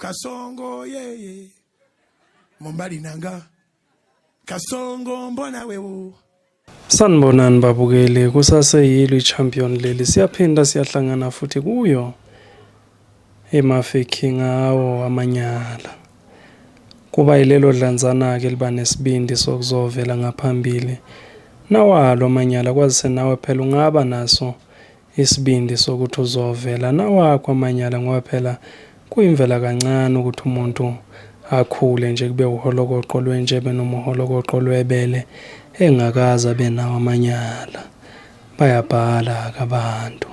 Kasongo ye Mombali nanga Kasongo mbona wewo. Sanibonani babukeli, kusaseyilo i-champion leli, siyaphinda siyahlangana futhi kuyo emafaking awo amanyala. Kuba yilelo dlanzana-ke liba nesibindi sokuzovela ngaphambili. Nawalo amanyala kwazise nawe phela ungaba naso isibindi sokuthi uzovela nawakho amanyala, ngoba phela kuyimvela kancane ukuthi umuntu akhule nje kube uholokoqo lwenjebe noma uholokoqo lwebele engakaze abe nawo amanyala. Bayabhala abantu,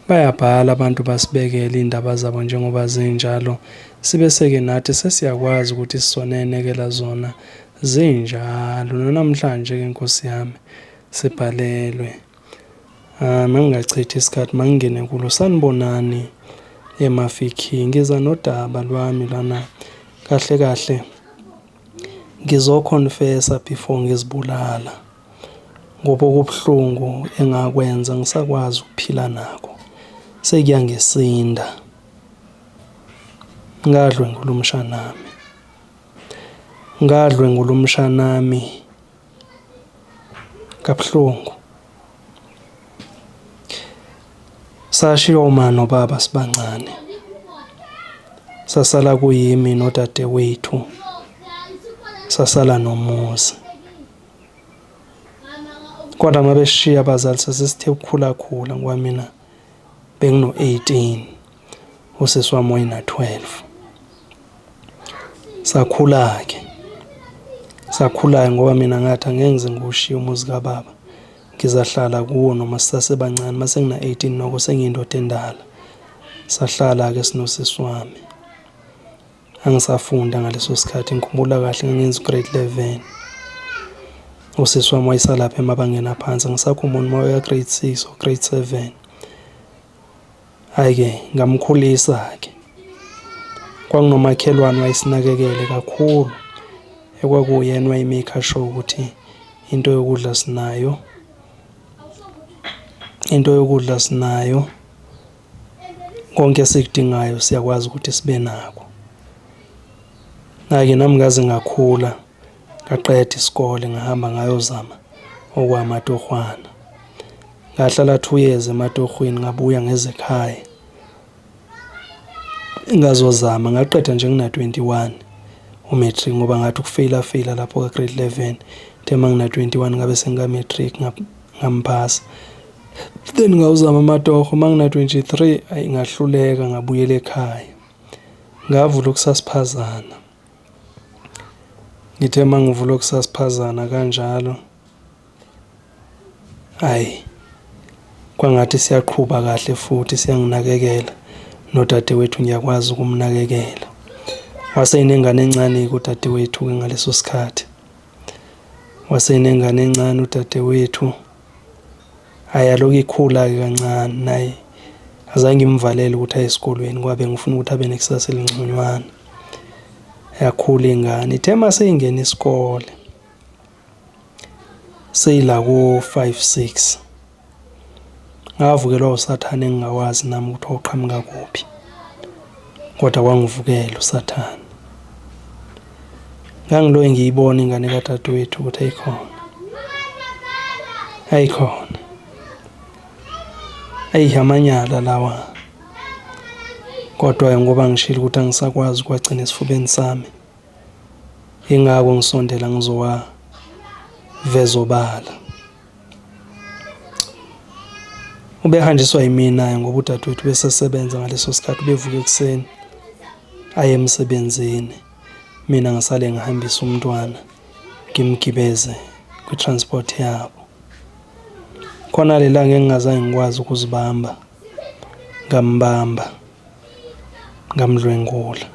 bayabhala abantu basibekele indaba zabo njengoba zinjalo, sibese-ke nathi sesiyakwazi ukuthi sisonenekela zona zinjalo. Namhlanje-ke Nkosi yami sibhalelwe. Mangingachithi isikhathi mangingene kulo Sanibonani emafikhi, ngiza nodaba lwami lana kahle kahle ngizoconfessa before ngizibulala, ngoba okubuhlungu engakwenza ngisakwazi ukuphila nako sekuyangisinda. Ngadlwengula umshanami, ngadlwengula umshanami kabuhlungu. Sashiya oma nobaba sibancane, sasala kuyimi nodade wethu, sasala nomuzi. Kodwa mabeshiya abazali sasesithe ukukhulakhula, ngoba mina bengino-18 usisi wami wayena-12. Sakhula-ke, sakhula ngoba mina ngathi angeke ngize ngiwushiye umuzi kababa ngizahlala kuwo noma sisasebancane. Mase ngina-18 noko sengiyindoda endala. Sahlala-ke sinosisi wami, angisafunda ngaleso sikhathi. Ngikhumbula kahle ngenza grade 11, usisi wami wayesalapha emabangeni aphansi. Ngisakhumbula uma waya grade 6 or grade 7. Hhayi-ke ngamkhulisa-ke. Kwanginomakhelwane wayesinakekele kakhulu, ekwakuyena wayemake sure ukuthi into yokudla sinayo, konke esikudingayo siyakwazi ukuthi sibe nakho. Hhayi-ke nami ngaze ngakhula, ngaqeda isikole ngahamba ngayozama okwamatohwana. Ngahlala 2 years ematohweni, ngabuya ngeze ekhaya ngazozama. Ngaqeda nje ngina-21 umatric, ngoba ngathi ukufeyila lapho ka-grade 11. Tema ngina-21 ngabe sengika-matric ngamphasa. Then ngawuzama amatoho. Mangina-23 ayi ngahluleka, ngabuyela ekhaya. Ngavula ukusasiphazana. Ngithe mangivula ukusasiphazana kanjalo, hayi kwangathi siyaqhubha kahle futhi siyanginakekela. Nodadewethu ngiyakwazi ukumnakekela. Waseyinengane encane-ke udadewethu-ke ngaleso sikhathi. Waseyinengane encane udadewethu. Hhayi aloku ikhula-ke kancane naye. Azange ngimvalele ukuthi aye esikolweni ngoba bengifuna ukuthi abe nekusasa elingconywana. Yakhula ingane. Ithe maseyingena isikole, seyila ku-5-6, ngavukelwa usathane engingawazi nami ukuthi wawuqhamuka kuphi, kodwa kwangivukela usathane. Ngangiloye ngiyibona ingane kadadewethu ukuthi ayikhona. Amanyala lawa. Kodwa ngoba ngishilo ukuthi angisakwazi ukwagcina esifubeni sami, ingako ngisondela ngizowaveza obala. Ubehanjiswa yimina ngoba udadewethu besesebenza ngaleso sikhathi, bevuka ekuseni aye emsebenzini, mina ngisale ngihambisa umntwana ngimgibeze kwi-transport yabo. Khona lelanga engingazange ngikwazi ukuzibamba, ngambamba, ngamdlwengula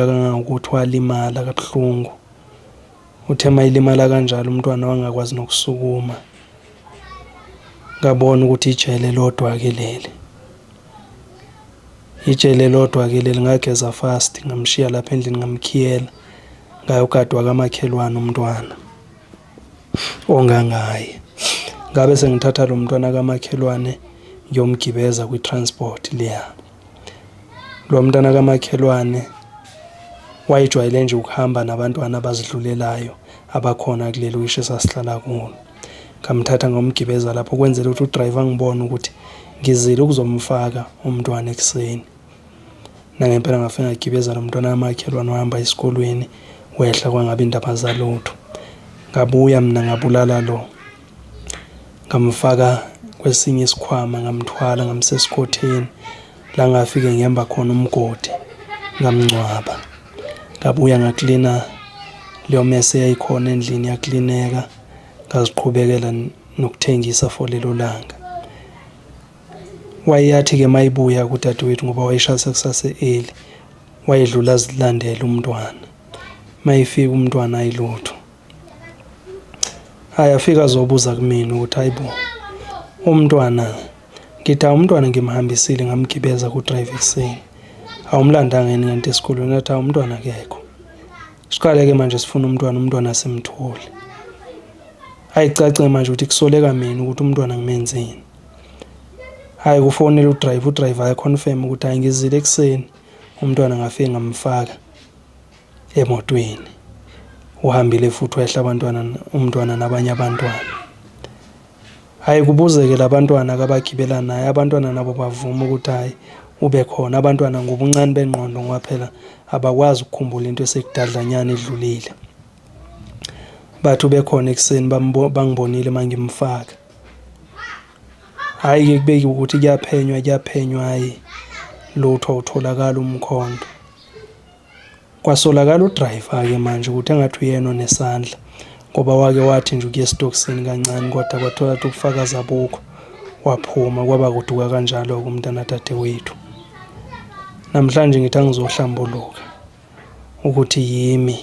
kangangokuthi walimala kabuhlungu. Uthe mayilimala kanjalo umntwana wangakwazi nokusukuma. Ngabona ukuthi ijele lodwa-ke leli, ngageza fast, ngamshiya lapha endlini ngamkhiyela, ngayogadwa kamakhelwane umntwana ongangaye. Ngabe sengithatha lo mntwana kamakhelwane ngiyomgibeza kwi-transport leya. Lo mntana kamakhelwane wayejwayele nje ukuhamba nabantwana abazidlulelayo abakhona kuleli wisho esasihlala kulo. Ngamthatha ngomgibeza lapho kwenzela ukuthi udriver angibone ukuthi ngizile ukuzomfaka umntwana ekuseni. Nangempela ngafika ngagibeza lo mntwana kamakhelwane wahamba esikolweni, wehla kwangabe indaba zalutho. Ngabuya mina ngabulala lo, ngamfaka kwesinye isikhwama, ngamthwala ngamsa esikhotheni la ngafike ngihamba khona umgodi, ngamngcwaba. Ngabuya ngaklina leyo mese yayikhona endlini, yaklineka, ngaziqhubekela nokuthengisa for lelo langa. Wayeyathi-ke mayibuya kudadewethu ngoba wayeshaya sekusase early, wayedlula azilandela umntwana. Mayifika umntwana ayilutho. Afika azobuza kumina ukuthi hayibo umntwana, ngithi umntwana ngimhambisile ngamgibeza ku-drive ekuseni, awumlandanga yini kanti esikolweni? Athi umntwana akekho. Siqale-ke manje sifuna umntwana asemthole. Ayicace manje ukuthi kusoleka mina ukuthi umntwana ngimenzeni. Kufonela udriver ayaconfirm ukuthi hayi ngizile ekuseni, umntwana ngafike ngamfaka emotweni. Uhambile futhi wehla umntwana nabanye abantwana. Kubuzeke labantwana abagibela naye, abantwana nabo bavuma ukuthi hayi ube khona. Abantwana ngobuncane bengqondo ngoba phela abakwazi ukukhumbula into esekudadlanyana edlulile. Bathi ube khona ekuseni bangibonile mangimfaka. Ke kubeki ukuthi kuyaphenywa, hayi lutho awutholakala umkhondo. Kwasolakala udriver-ke manje ukuthi engathi uyena onesandla, ngoba wake wathi nje ukuya esitokisini kancane kodwa kwathola ukuthi ubufakazi abukho, waphuma. Kwaba kuduka kanjalo-ke umntana dadewethu. Namhlanje ngithi angizohlambuluka ukuthi yimi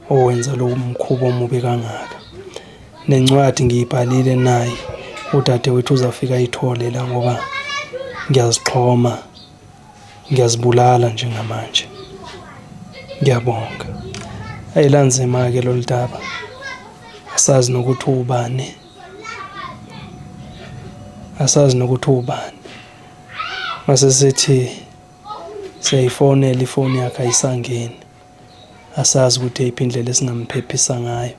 owenza lo mkhuba omubi kangaka. Nencwadi ngiyibhalile naye, udadewethu uzafika ayithole la ngoba ngiyazixhoma, ngiyazibulala njengamanje. Ngiyabonga. Lanzima-ke lolu daba, asazi nokuthi ubani, mase sithi siyayifonela ifoni yakhe ayisangeni, asazi ukuthi eyiphi indlela esingamphephisa ngayo.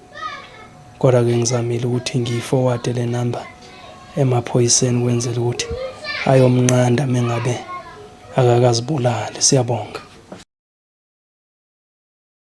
Kodwa-ke ngizamile ukuthi ngiyi-forward le number emaphoyiseni kwenzela ukuthi ayomnqanda mengabe akakazibulali. Siyabonga.